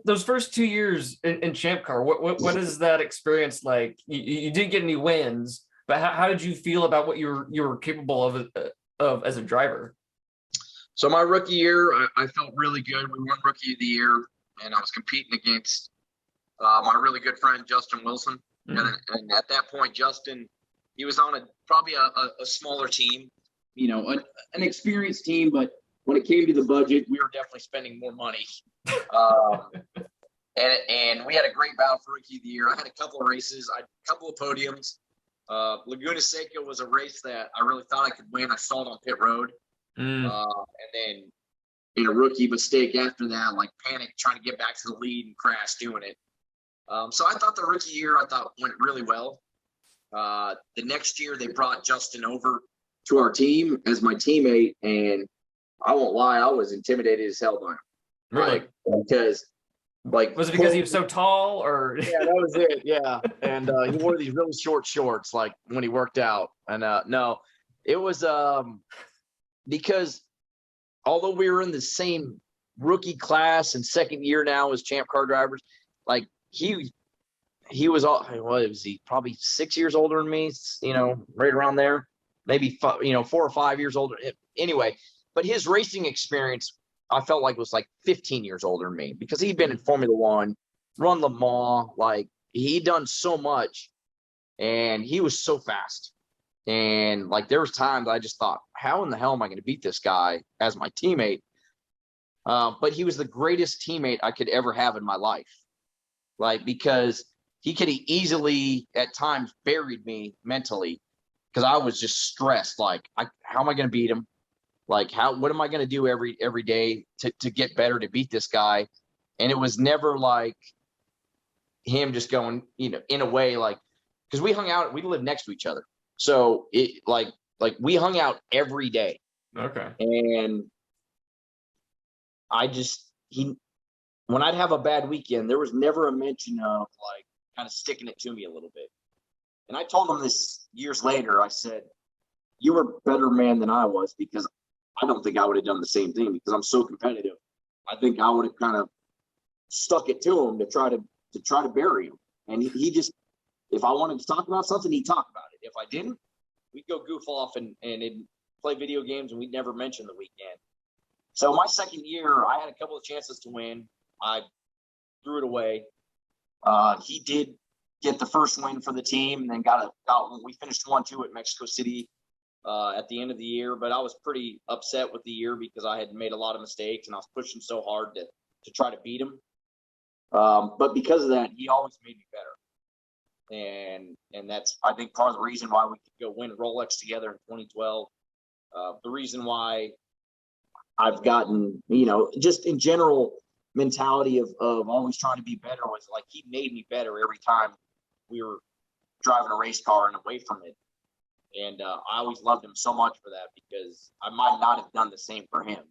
those first 2 years in Champ Car, what is that experience like? You didn't get any wins, but how did you feel about what you were capable of as a driver? So my rookie year, I felt really good. We won Rookie of the Year, and I was competing against my really good friend Justin Wilson. And at that point, Justin, he was on probably a smaller team, an experienced team, but when it came to the budget, we were definitely spending more money. And we had a great battle for Rookie of the Year. I had a couple of races, a couple of podiums. Laguna Seca was a race that I really thought I could win. I stalled on pit road. And then in a rookie mistake after that, like panic trying to get back to the lead and crash doing it. So I thought the rookie year, went really well. The next year they brought Justin over to our team as my teammate, and I won't lie, I was intimidated as hell by him. Really? Because was it because he was so tall, or yeah, that was it. Yeah, and he wore these really short shorts like when he worked out. And no, it was because although we were in the same rookie class and second year now as Champ Car drivers, like he was probably 6 years older than me, right around there, maybe 4 or 5 years older. Anyway, but his racing experience, I felt like was like 15 years older than me because he'd been in Formula One, run Le Mans, like he'd done so much, and he was so fast. And like there was times I just thought, how in the hell am I going to beat this guy as my teammate? But he was the greatest teammate I could ever have in my life, like because he could have easily at times buried me mentally because I was just stressed. Like, how am I going to beat him? Like, what am I going to do every day to get better, to beat this guy? And it was never like him just going, in a way, like, because we hung out, we lived next to each other. So it like we hung out every day. Okay. And when I'd have a bad weekend, there was never a mention of like kind of sticking it to me a little bit. And I told him this years later, I said, you were a better man than I was, because I don't think I would have done the same thing because I'm so competitive. I think I would have kind of stuck it to him to try to bury him. And he just, if I wanted to talk about something, he'd talk about it. If I didn't, we'd go goof off and play video games, and we'd never mention the weekend. So my second year, I had a couple of chances to win. I threw it away. He did get the first win for the team, and then we finished 1-2 at Mexico City at the end of the year. But I was pretty upset with the year because I had made a lot of mistakes, and I was pushing so hard to try to beat him. But because of that, he always made me better. And that's, I think, part of the reason why we could go win Rolex together in 2012. The reason why I've gotten, just in general mentality of always trying to be better was like he made me better every time we were driving a race car and away from it. And I always loved him so much for that, because I might not have done the same for him.